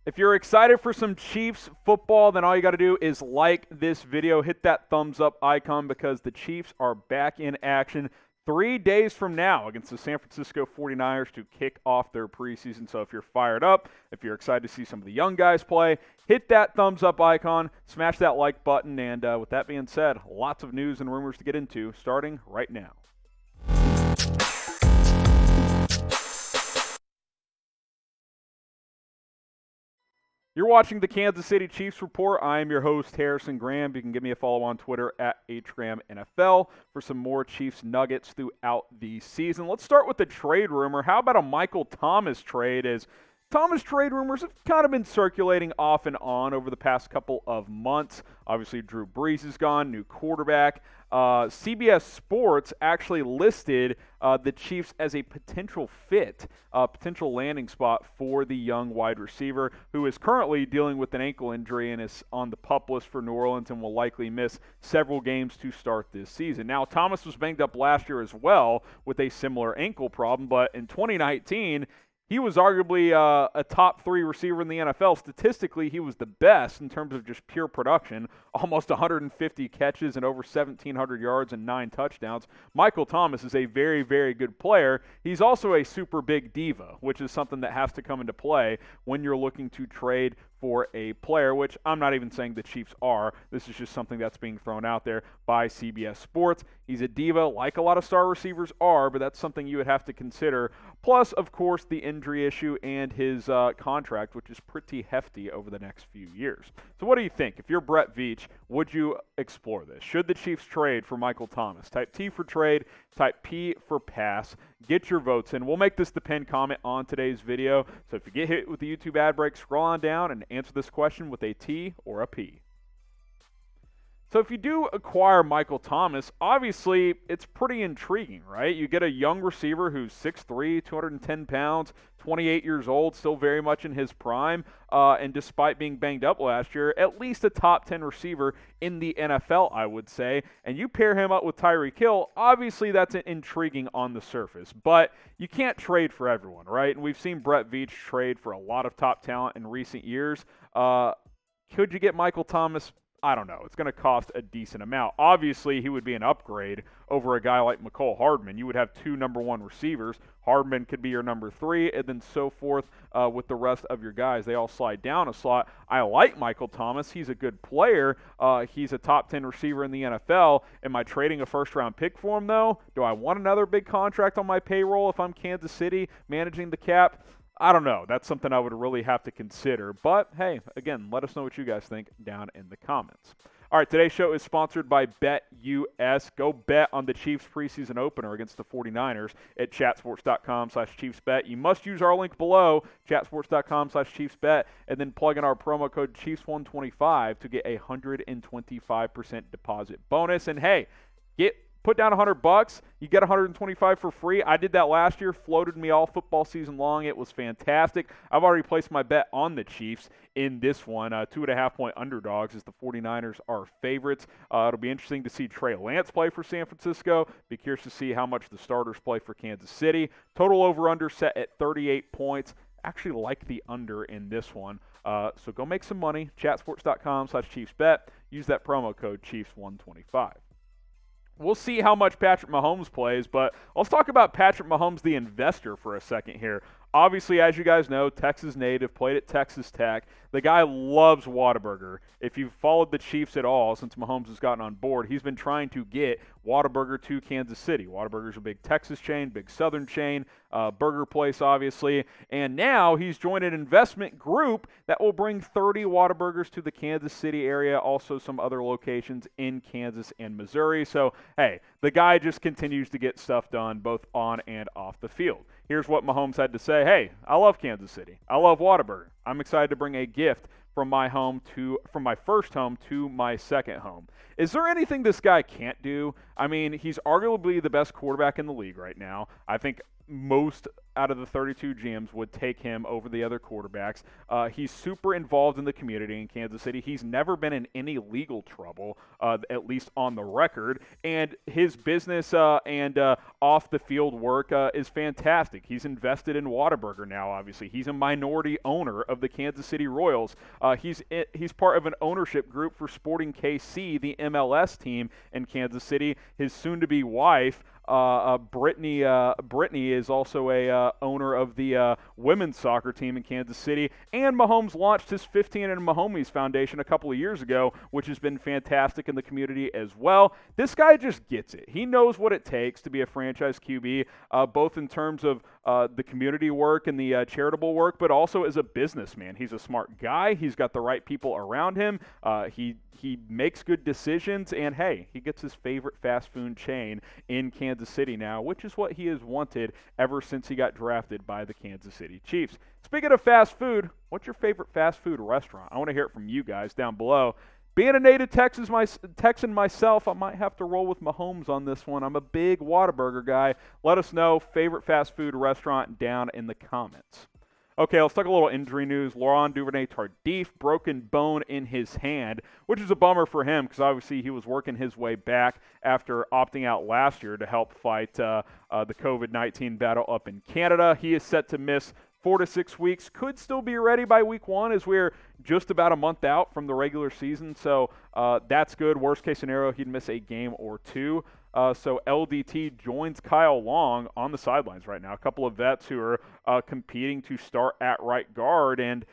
If you're excited for some Chiefs football, then all you got to do is like this video, hit that thumbs up icon because the Chiefs are back in action 3 days from now against the San Francisco 49ers to kick off their preseason. So if you're fired up, if you're excited to see some of the young guys play, hit that thumbs up icon, smash that like button, and with that being said, lots of news and rumors to get into starting right now. You're watching the Kansas City Chiefs Report. I am your host, Harrison Graham. You can give me a follow on Twitter at HGramNFL for some more Chiefs nuggets throughout the season. Let's start with the trade rumor. How about a Michael Thomas trade? Thomas trade rumors have kind of been circulating off and on over the past couple of months. Obviously, Drew Brees is gone, new quarterback. CBS Sports actually listed the Chiefs as a potential fit, potential landing spot for the young wide receiver who is currently dealing with an ankle injury and is on the PUP list for New Orleans and will likely miss several games to start this season. Now, Thomas was banged up last year as well with a similar ankle problem, but in 2019, he was arguably a top 3 receiver in the NFL. Statistically, he was the best in terms of just pure production, almost 150 catches and over 1,700 yards and 9 touchdowns. Michael Thomas is a very, very good player. He's also a super big diva, which is something that has to come into play when you're looking to trade for a player, which I'm not even saying the Chiefs are. This is just something that's being thrown out there by CBS Sports. He's a diva like a lot of star receivers are, but that's something you would have to consider. Plus, of course, the injury issue and his contract, which is pretty hefty over the next few years. So what do you think? If you're Brett Veach, would you explore this? Should the Chiefs trade for Michael Thomas? Type T for trade, type P for pass. Get your votes in. We'll make this the pinned comment on today's video. So if you get hit with the YouTube ad break, scroll on down and answer this question with a T or a P. So if you do acquire Michael Thomas, obviously it's pretty intriguing, right? You get a young receiver who's 6'3", 210 pounds, 28 years old, still very much in his prime, and despite being banged up last year, at least a top 10 receiver in the NFL, I would say. And you pair him up with Tyreek Hill, obviously that's intriguing on the surface, but you can't trade for everyone, right? And we've seen Brett Veach trade for a lot of top talent in recent years. Could you get Michael Thomas? I don't know. It's going to cost a decent amount. Obviously, he would be an upgrade over a guy like Mecole Hardman. You would have 2 number 1 receivers. Hardman could be your number 3, and then so forth with the rest of your guys. They all slide down a slot. I like Michael Thomas. He's a good player. He's a top 10 receiver in the NFL. Am I trading a first-round pick for him, though? Do I want another big contract on my payroll if I'm Kansas City managing the cap? I don't know. That's something I would really have to consider. But, hey, again, let us know what you guys think down in the comments. All right, today's show is sponsored by BetUS. Go bet on the Chiefs preseason opener against the 49ers at chatsports.com/ChiefsBet. You must use our link below, chatsports.com/ChiefsBet, and then plug in our promo code Chiefs125 to get a 125% deposit bonus. And, hey, put down $100, you get $125 for free. I did that last year, floated me all football season long. It was fantastic. I've already placed my bet on the Chiefs in this one. 2.5-point underdogs as the 49ers are favorites. It'll be interesting to see Trey Lance play for San Francisco. Be curious to see how much the starters play for Kansas City. Total over-under set at 38 points. Actually like the under in this one. So go make some money. Chatsports.com/ChiefsBet. Use that promo code Chiefs125. We'll see how much Patrick Mahomes plays, but let's talk about Patrick Mahomes, the investor, for a second here. Obviously, as you guys know, Texas native, played at Texas Tech. The guy loves Whataburger. If you've followed the Chiefs at all since Mahomes has gotten on board, he's been trying to get Whataburger to Kansas City. Whataburger's a big Texas chain, big Southern chain, burger place, obviously. And now he's joined an investment group that will bring 30 Whataburgers to the Kansas City area, also some other locations in Kansas and Missouri. So, hey, the guy just continues to get stuff done both on and off the field. Here's what Mahomes had to say. Hey, I love Kansas City. I love Whataburger. I'm excited to bring a gift from my first home to my second home. Is there anything this guy can't do? I mean, he's arguably the best quarterback in the league right now. I think most out of the 32 GMs would take him over the other quarterbacks. He's super involved in the community in Kansas City. He's never been in any legal trouble, at least on the record. And his business and off-the-field work is fantastic. He's invested in Whataburger now, obviously. He's a minority owner of the Kansas City Royals. He's part of an ownership group for Sporting KC, the MLS team in Kansas City. His soon-to-be wife, Brittany is also a owner of the women's soccer team in Kansas City, and Mahomes launched his 15 and Mahomes Foundation a couple of years ago, which has been fantastic in the community as well. This guy just gets it. He knows what it takes to be a franchise QB, both in terms of the community work and the charitable work, but also as a businessman. He's a smart guy. He's got the right people around him. He makes good decisions, and hey, he gets his favorite fast food chain in Kansas City now, which is what he has wanted ever since he got drafted by the Kansas City Chiefs. Speaking of fast food, what's your favorite fast food restaurant? I want to hear it from you guys down below. Being a native Texan myself, I might have to roll with Mahomes on this one. I'm a big Whataburger guy. Let us know, favorite fast food restaurant down in the comments. Okay, let's talk a little injury news. Laurent Duvernay-Tardif, broken bone in his hand, which is a bummer for him because obviously he was working his way back after opting out last year to help fight the COVID-19 battle up in Canada. He is set to miss 4 to 6 weeks. Could still be ready by week 1 as we're just about a month out from the regular season, so that's good. Worst case scenario, he'd miss a game or 2. So LDT joins Kyle Long on the sidelines right now. A couple of vets who are competing to start at right guard, and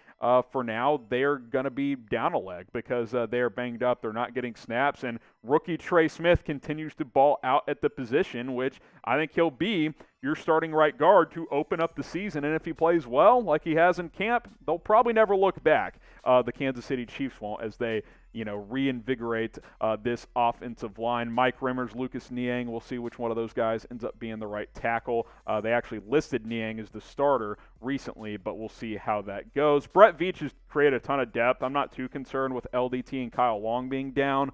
for now they're going to be down a leg because they're banged up. They're not getting snaps, and rookie Trey Smith continues to ball out at the position, which I think he'll be your starting right guard to open up the season. And if he plays well, like he has in camp, they'll probably never look back. The Kansas City Chiefs won't, as they reinvigorate this offensive line. Mike Rimmers, Lucas Niang, we'll see which one of those guys ends up being the right tackle. They actually listed Niang as the starter recently, but we'll see how that goes. Brett Veach has created a ton of depth. I'm not too concerned with LDT and Kyle Long being down.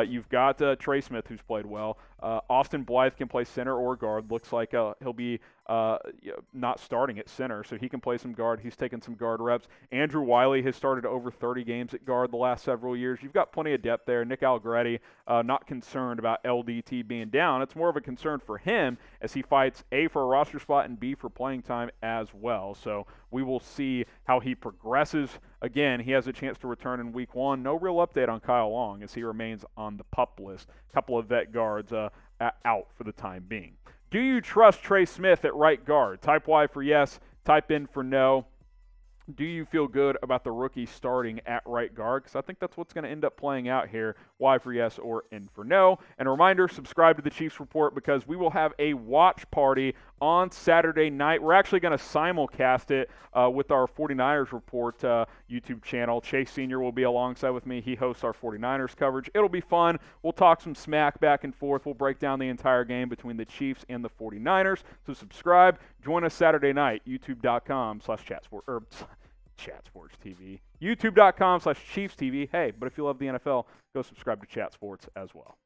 You've got Trey Smith, who's played well. Austin Blythe can play center or guard. Looks like he'll be not starting at center, so he can play some guard. He's taken some guard reps. Andrew Wiley has started over 30 games at guard the last several years. You've got plenty of depth there. Nick Allegretti, not concerned about LDT being down. It's more of a concern for him as he fights A, for a roster spot, and B, for playing time as well. So we will see how he progresses. Again, he has a chance to return in week 1. No real update on Kyle Long as he remains on the PUP list. A couple of vet guards out for the time being. Do you trust Trey Smith at right guard? Type Y for yes, type in for no. Do you feel good about the rookie starting at right guard? Because I think that's what's going to end up playing out here. Y for yes or N for no. And a reminder, subscribe to the Chiefs Report because we will have a watch party on Saturday night. We're actually going to simulcast it with our 49ers Report YouTube channel. Chase Sr. will be alongside with me. He hosts our 49ers coverage. It'll be fun. We'll talk some smack back and forth. We'll break down the entire game between the Chiefs and the 49ers. So subscribe. Join us Saturday night, youtube.com/chatsport, ChatSportsTV, youtube.com/ChiefsTV. Hey, but if you love the NFL, go subscribe to Chat Sports as well.